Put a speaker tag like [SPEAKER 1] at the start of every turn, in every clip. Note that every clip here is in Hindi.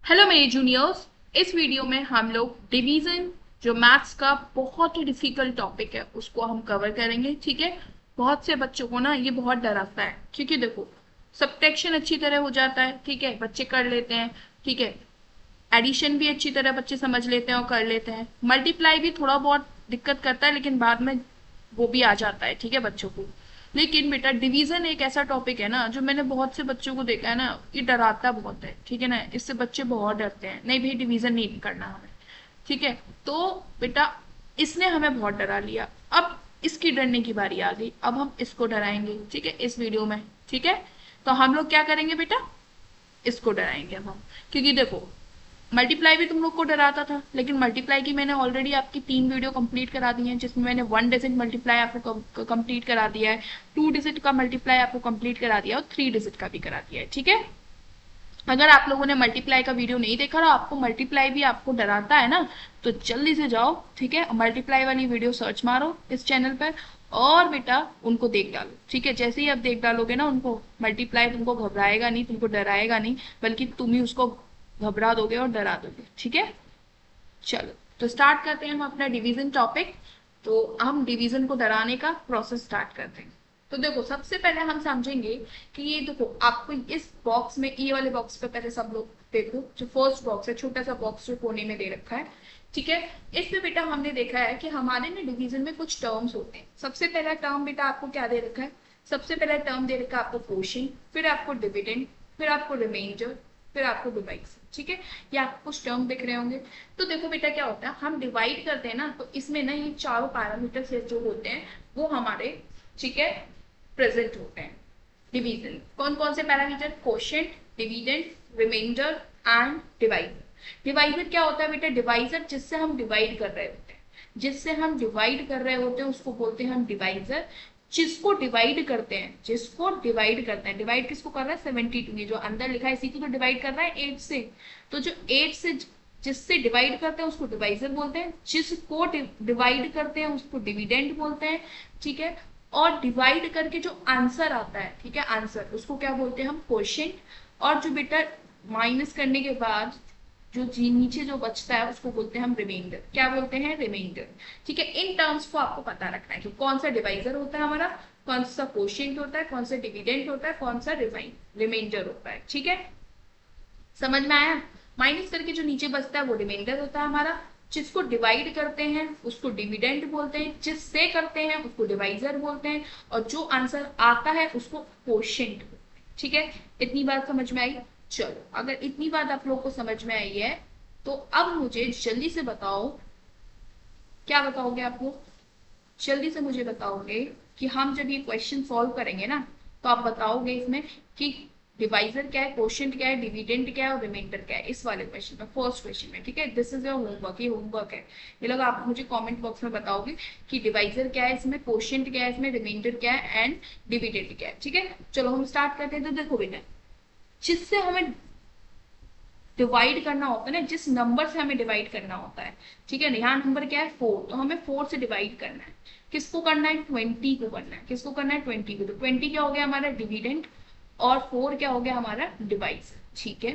[SPEAKER 1] हेलो मेरे जूनियर्स। इस वीडियो में हम लोग डिवीजन जो मैथ्स का बहुत ही डिफिकल्ट टॉपिक है उसको हम कवर करेंगे। ठीक है, बहुत से बच्चों को ना ये बहुत डराता है क्योंकि देखो सब्ट्रैक्शन अच्छी तरह हो जाता है, ठीक है, बच्चे कर लेते हैं। ठीक है, एडिशन भी अच्छी तरह बच्चे समझ लेते हैं और कर लेते हैं। मल्टीप्लाई भी थोड़ा बहुत दिक्कत करता है लेकिन बाद में वो भी आ जाता है, ठीक है, बच्चों को। लेकिन बेटा डिवीजन एक ऐसा टॉपिक है ना जो मैंने बहुत से बच्चों को देखा है ना, ये डराता बहुत है, ठीक है ना, इससे बच्चे बहुत डरते हैं, नहीं भाई डिवीजन नहीं करना हमें। ठीक है, तो बेटा इसने हमें बहुत डरा लिया। अब इसकी डरने की बारी आ गई, अब हम इसको डराएंगे, ठीक है, इस वीडियो में। ठीक है, तो हम लोग क्या करेंगे बेटा, इसको डराएंगे अब हम। क्योंकि देखो मल्टीप्लाई भी तुम लोग को डराता था, लेकिन मल्टीप्लाई की मैंने ऑलरेडी आपकी 3 वीडियो कंप्लीट करा दी है, जिसमें मैंने 1 डिजिट मल्टीप्लाई आपको कंप्लीट करा दिया है, 2 डिजिट का मल्टीप्लाई आपको कंप्लीट करा दिया और 3 डिजिट का भी करा दिया है। ठीक है, अगर आप लोगों ने मल्टीप्लाई का वीडियो नहीं देखा और आपको मल्टीप्लाई भी आपको डराता है ना, तो जल्दी से जाओ, ठीक है, मल्टीप्लाई वाली वीडियो सर्च मारो इस चैनल पर और बेटा उनको देख डालो। ठीक है, जैसे ही आप देख डालोगे ना उनको, मल्टीप्लाई तुमको घबराएगा नहीं, तुमको डराएगा नहीं, बल्कि तुम ही उसको घबरा दोगे और डरा दोगे। ठीक है, चलो तो स्टार्ट करते हैं हम अपना डिवीजन टॉपिक। तो हम डिवीजन को डराने का प्रोसेस स्टार्ट करते हैं। तो देखो सबसे पहले हम समझेंगे कि ये देखो आपको इस बॉक्स में, ये वाले बॉक्स पे पहले सब लोग देखो, जो फर्स्ट बॉक्स है, छोटा सा बॉक्स जो कोने में दे रखा है। ठीक है, इसमें बेटा हमने देखा है कि हमारे ना डिवीजन में कुछ टर्म्स होते हैं। सबसे पहला टर्म बेटा आपको क्या दे रखा है, सबसे पहला टर्म दे रखा है आपको क्वोशिएंट, फिर आपको डिविडेंड, फिर आपको रिमाइंडर, फिर आपको डिवाइड। ठीक है, ये आपको कुछ टर्म दिख रहे होंगे। तो देखो बेटा क्या होता है, हम डिवाइड करते हैं ना, तो इसमें ना ये चारों पैरामीटर जो होते हैं वो हमारे, ठीक है, प्रेजेंट होते हैं। डिवीजन कौन कौन से parameter, quotient, dividend, remainder and divisor. Divisor क्या होता है बेटा, डिवाइजर जिससे हम डिवाइड कर रहे होते हैं, जिससे हम डिवाइड कर रहे होते हैं उसको बोलते हैं हम डिवाइजर। जिसको डिवाइड करते हैं, जिसको डिवाइड करते हैं, डिवाइड किसको कर रहा है, 72, ये जो अंदर लिखा है इसी को तो डिवाइड कर रहा है 8 से। तो जो 8 से जिससे डिवाइड करते हैं उसको डिवाइजर बोलते हैं, जिसको डिवाइड करते हैं उसको डिविडेंड बोलते हैं। ठीक है, और डिवाइड करके जो आंसर आता है, ठीक है, आंसर उसको क्या बोलते हैं हम, क्वोशिएंट। और जो बेटा माइनस करने के बाद जो जी नीचे जो बचता है उसको बोलते हैं हम रिमाइंडर। क्या बोलते हैं, रिमाइंडर। ठीक है, इन टर्म्स को आपको पता रखना है कि कौन सा डिवाइजर होता है हमारा, कौन सा क्वोशिएंट होता है, कौन सा डिविडेंड होता है, कौन सा रिमाइंडर होता है। ठीक है, समझ में आया। माइनस करके जो नीचे बचता है वो रिमाइंडर होता है हमारा, जिसको डिवाइड करते हैं उसको डिविडेंड बोलते हैं, जिससे करते हैं उसको डिवाइजर बोलते हैं, और जो आंसर आता है उसको क्वोशिएंट बोलते हैं। ठीक है, इतनी बात समझ में आई। चलो अगर इतनी बात आप लोग को समझ में आई है तो अब मुझे जल्दी से बताओ, क्या बताओगे आप लोग, जल्दी से मुझे बताओगे कि हम जब ये क्वेश्चन सॉल्व करेंगे ना, तो आप बताओगे इसमें कि डिवाइजर क्या है, क्वोशिएंट क्या है, डिविडेंड क्या है और रिमाइंडर क्या है, इस वाले क्वेश्चन में, फर्स्ट क्वेश्चन में। ठीक है, दिस इज योर होमवर्क, ये होमवर्क है। ये लोग आप मुझे कमेंट बॉक्स में बताओगे कि डिवाइजर क्या है इसमें, क्वोशिएंट क्या है इसमें, रिमाइंडर क्या है एंड डिविडेंड क्या है। ठीक है, चलो हम स्टार्ट करते हैं। तो देखो बेटा, जिससे हमें डिवाइड करना होता है ना, जिस नंबर से हमें डिवाइड करना होता है, ठीक है ना, यहाँ नंबर क्या है 4, तो हमें 4 से डिवाइड करना है। किसको करना है, 20 को करना है। किसको करना है, 20 को। तो 20 क्या हो गया हमारा डिविडेंड और 4 क्या हो गया हमारा डिवाइजर। ठीक है,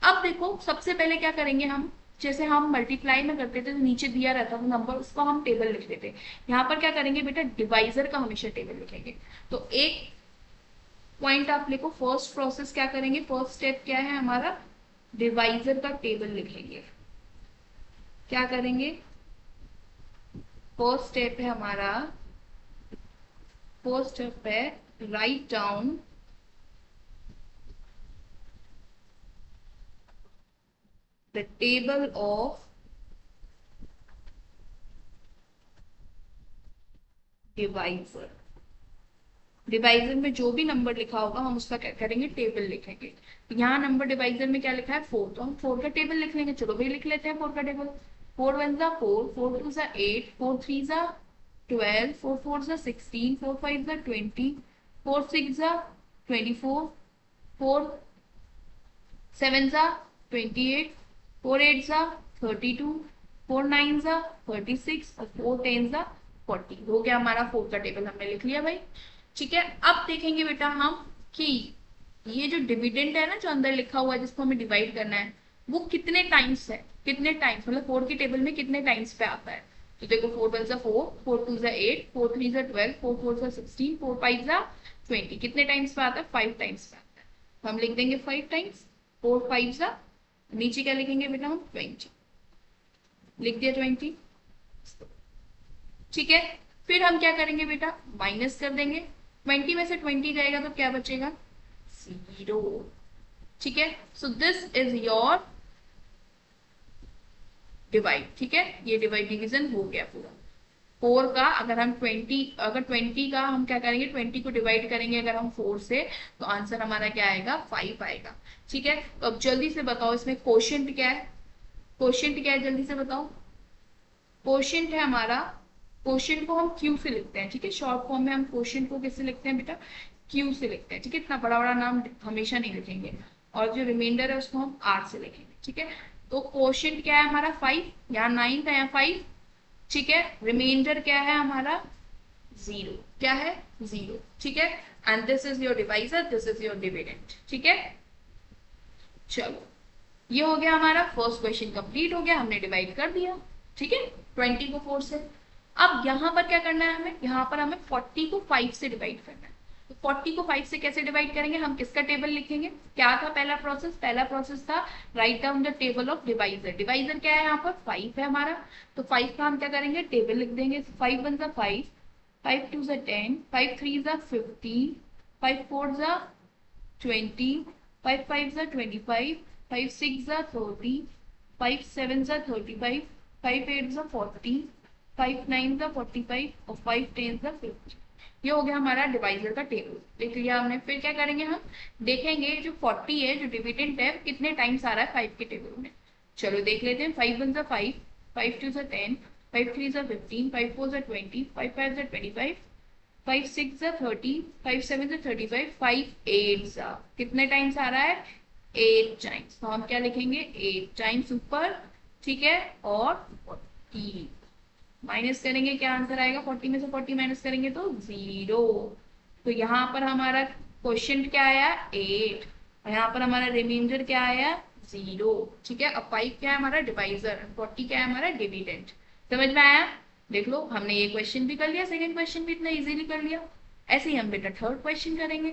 [SPEAKER 1] अब देखो सबसे पहले क्या करेंगे हम, जैसे हम मल्टीप्लाई में करते थे तो नीचे दिया रहता था नंबर, उसको हम टेबल लिख देते। यहाँ पर क्या करेंगे बेटा, डिवाइजर का हमेशा टेबल लिखेंगे। तो एक पॉइंट आप लिखो, फर्स्ट प्रोसेस क्या करेंगे, फर्स्ट स्टेप क्या है हमारा, डिवाइजर का टेबल लिखेंगे। क्या करेंगे, फर्स्ट स्टेप है हमारा, फर्स्ट स्टेप है write down the table of divisor. Divisor में जो भी नंबर लिखा होगा हम उसका क्या करेंगे, टेबल लिखेंगे। यहाँ नंबर डिवाइजर में क्या लिखा है 4, तो हम 4 का टेबल लिख लेंगे। चलो भाई लिख लेते हैं 4 का टेबल। 4 1 जा 4, 4 2 जा 8, 4 3 जा 12, 4 4 जा 16, 4 5 जा 20, 4 6 जा 24, 4 7 जा 28, 4 8 जा 32, 4 9 जा 36 और 4 10 जा 40। हो गया हमारा 4 का टेबल, हमने लिख लिया भाई। ठीक है, अब देखेंगे बेटा हम कि ये जो डिविडेंड है ना, जो अंदर लिखा हुआ है जिसको हमें डिवाइड करना है, वो कितने टाइम्स है, कितने टाइम्स मतलब 4 की टेबल में कितने टाइम्स पे आता है। तो देखो 4 वन सा 4, 4 टू सा 8, 4 थ्री सा 12, 4 फोर सा 16, 4 फाइव सा 20, कितने टाइम्स पे आता है, 5 टाइम्स पे आता है। तो हम लिख देंगे 5 टाइम्स, 4 फाइव सा, नीचे क्या लिखेंगे बेटा हम 20, लिख दिया 20। ठीक है, फिर हम क्या करेंगे बेटा, माइनस कर देंगे। 20 में से 20 जाएगा तो क्या बचेगा, 0। ठीक है, so this is your divide. ठीक है, ये डिवाइड डिवीजन हो गया पूरा। 4 का अगर हम 20, अगर 20 का हम क्या करेंगे, 20 को डिवाइड करेंगे अगर हम 4 से, तो आंसर हमारा क्या आएगा, 5 आएगा। ठीक है, तो अब जल्दी से बताओ इसमें क्वोशिएंट क्या है, क्वोशिएंट क्या है, जल्दी से बताओ। क्वोशिएंट है हमारा, क्वोशिएंट को हम क्यू से लिखते हैं। ठीक है, शॉर्ट फॉर्म में हम क्वोशिएंट को किससे लिखते हैं बेटा, क्यू से लिखते हैं। ठीक है, इतना बड़ा बड़ा नाम हमेशा नहीं लिखेंगे, और जो रिमाइंडर है उसको हम आर से लिखेंगे। ठीक है, तो क्वोशिएंट क्या है हमारा 5, यहाँ 9 था यहाँ 5। ठीक है, रिमाइंडर क्या है हमारा 0, क्या है 0। ठीक है, and this is your divisor, this is your dividend. ठीक है, चलो ये हो गया हमारा फर्स्ट क्वेश्चन कंप्लीट हो गया, हमने डिवाइड कर दिया। ठीक है, 20 को 4 से। अब यहाँ पर क्या करना है हमें, यहाँ पर हमें 40 को 5 से डिवाइड करना है। तो 40 को 5 से कैसे डिवाइड करेंगे, हम किसका टेबल लिखेंगे, क्या था पहला प्रोसेस, पहला प्रोसेस था write down the table of divisor. Divisor क्या है यहाँ पर 5 है हमारा, तो 5 का हम क्या करेंगे, टेबल लिख देंगे। 5 वन सा 5, 5 टू सा 10, 5 थ्री सा 15, 5 फोर सा 20, 5 फाइव सा 25, 5 सिक्स सा 30, 5 सेवन सा 35, 5 एट सा 40, 5 नाइन सा 45 और 5 टेन सा 50। ये हो गया हमारा डिवाइजर का टेबल, देख लिया हमने। फिर क्या करेंगे, हम देखेंगे जो 40 है, जो डिविडेंड है, कितने टाइम्स आ रहा है 5 के टेबल में। चलो देख लेते हैं। 5 वन सा 5, 5 टू सा 10, 5 थ्री सा 15, 5 फोर सा 20, 5 फाइव सा 25, 5 6 सा 30, 5 7 सा 35, 5 8 सा कितने टाइम्स आ रहा है, 8 टाइम्स। तो हम क्या लिखेंगे, 8 टाइम्स ऊपर। ठीक है, और 40 माइनस करेंगे, क्या आंसर आएगा, 40 में से 40 माइनस करेंगे तो 0। तो यहाँ पर हमारा क्वेश्चन क्या आया, 8, और यहाँ पर हमारा रिमाइंडर क्या आया, 0। ठीक है, अब 5 क्या है हमारा डिवाइजर, 40 क्या है हमारा डिविडेंड। समझ में आया, देख लो हमने ये क्वेश्चन भी कर लिया, सेकंड क्वेश्चन भी इतना इजीली कर लिया। ऐसे ही हम बेटा थर्ड क्वेश्चन करेंगे।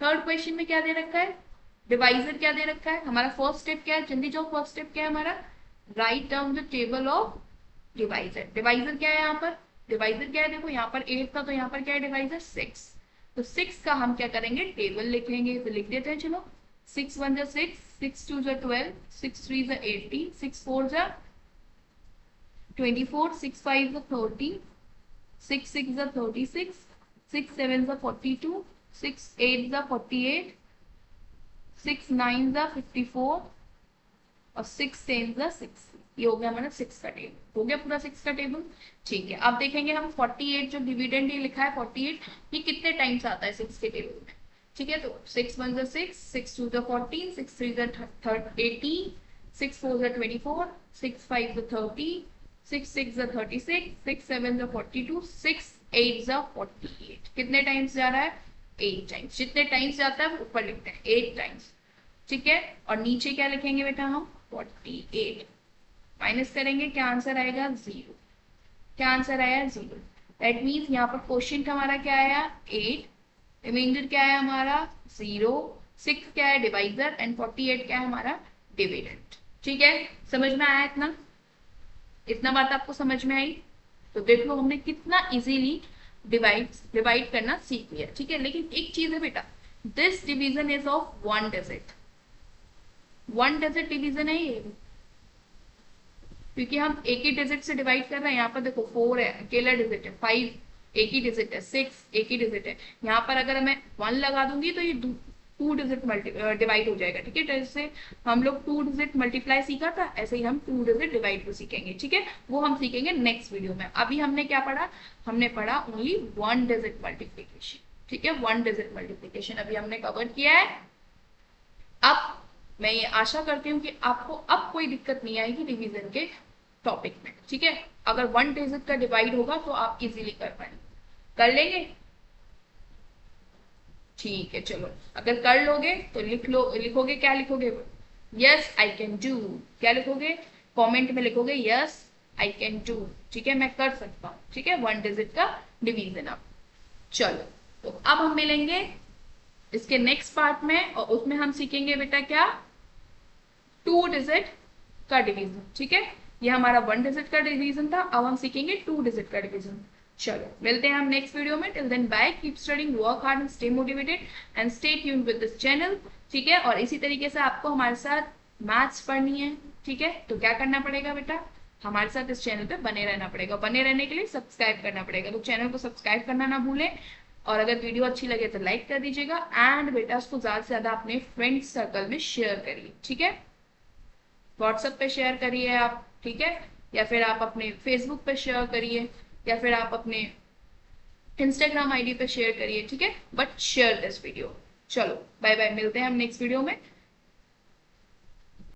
[SPEAKER 1] थर्ड क्वेश्चन में क्या दे रखा है, डिवाइजर क्या दे रखा है हमारा। फर्स्ट स्टेप क्या है, जल्दी जाओ, फर्स्ट स्टेप क्या है हमारा, write down the table of divisor. Divisor क्या है यहाँ पर, डिवाइजर क्या है, देखो यहाँ पर 8 था तो यहाँ पर क्या है डिवाइजर 6। तो 6 का हम क्या करेंगे, टेबल लिखेंगे। तो लिख देते हैं, चलो 6 वन जा 6, 6 टू जा 12, 6 थ्री जा 18, 6 फोर जा 24, 6 5 is 30, 6 6 is 36, 6 7 is 42, 6 8 is 48, 6 9 is 54 और 6 10 is 60। ये हो गया हमारा 6 का टेबल, हो गया पूरा 6 का टेबल। ठीक है, अब देखेंगे हम 48 जो डिविडेंड ये लिखा है 48, ये कितने टाइम्स आता है 6 के टेबल में। ठीक है, तो 6 1 is 6, 6 2 is 14, 6 3 is 18, 6 4 is 24, 6 5 is 30, 6 6 is 36, 6 7 is 42, 6 8 is 48। कितने टाइम्स जा रहा है, 8 टाइम्स। जितने टाइम्स जाता है ऊपर लिखते हैं 8 टाइम्स। ठीक है, और नीचे क्या लिखेंगे बेटा हम 48, माइनस करेंगे, क्या आंसर आएगा 0। क्या आंसर आया 0। दैट मीन्स यहाँ पर क्वेश्चन हमारा क्या आया 8, रिमाइंडर क्या है हमारा 0, 6 क्या है डिवाइजर एंड 48 क्या है हमारा डिविडेंड। ठीक है, समझ में आया इतना, इतना बात आपको समझ में आई। तो देख लो हमने कितना इजीली डिवाइड करना सीख लिया। ठीक है, लेकिन एक चीज है बेटा, this division is of one digit, one digit division है ये, क्योंकि हम एक ही डिजिट से डिवाइड कर रहे हैं। यहाँ पर देखो 4 है अकेला डिजिट है, 5 एक ही डिजिट है, 6 एक ही डिजिट है। यहाँ पर अगर मैं 1 लगा दूंगी तो ये 2 डिजिट डिवाइड हो जाएगा। ठीक है, जैसे हम लोग 2 डिजिट मल्टीप्लाई सीखा था, ऐसे ही हम 2 डिजिट डिवाइड को सीखेंगे। ठीक है, वो हम सीखेंगे नेक्स्ट वीडियो में। अभी हमने क्या पढ़ा, हमने पढ़ा ओनली 1 डिजिट मल्टीप्लीकेशन। ठीक है, 1 डिजिट मल्टीप्लीकेशन अभी हमने कवर किया है। अब मैं ये आशा करती हूँ कि आपको अब कोई दिक्कत नहीं आएगी डिवीजन के टॉपिक में। ठीक है, अगर 1 डिजिट का डिवाइड होगा तो आप इजीली कर पाएंगे, कर लेंगे। ठीक है, चलो अगर कर लोगे तो लिख लो, लिखोगे क्या लिखोगे, यस आई कैन डू, क्या लिखोगे, कमेंट में लिखोगे यस आई कैन डू, ठीक है, मैं कर सकता हूँ, ठीक है, 1 डिजिट का डिवीजन अब। चलो, तो अब हम मिलेंगे इसके नेक्स्ट पार्ट में, और उसमें हम सीखेंगे बेटा क्या, 2 डिजिट का डिवीजन, ठीक है। ये हमारा 1 डिजिट का डिवीजन था, अब हम सीखेंगे 2 डिजिट का डिवीजन। चलो, मिलते हैं हम नेक्स्ट वीडियो में। Till then bye, keep studying, work hard and stay motivated and stay tuned with this channel, ठीक है। और इसी तरीके से आपको हमारे साथ मैथ्स पढ़नी है, ठीक है, तो क्या करना पड़ेगा बेटा, हमारे साथ इस चैनल पे बने रहना पड़ेगा। बने रहने के लिए सब्सक्राइब करना पड़ेगा, तो चैनल को सब्सक्राइब करना ना भूलें, और अगर वीडियो अच्छी लगे तो लाइक कर दीजिएगा, एंड बेटा उसको ज्यादा से ज्यादा अपने फ्रेंड्स सर्कल में शेयर करिए, ठीक है। व्हाट्सएप पे शेयर करिए आप, ठीक है, या फिर आप अपने फेसबुक पे शेयर करिए, या फिर आप अपने इंस्टाग्राम आईडी पे शेयर करिए, ठीक है, बट शेयर दिस वीडियो। चलो बाय बाय, मिलते हैं हम नेक्स्ट वीडियो में।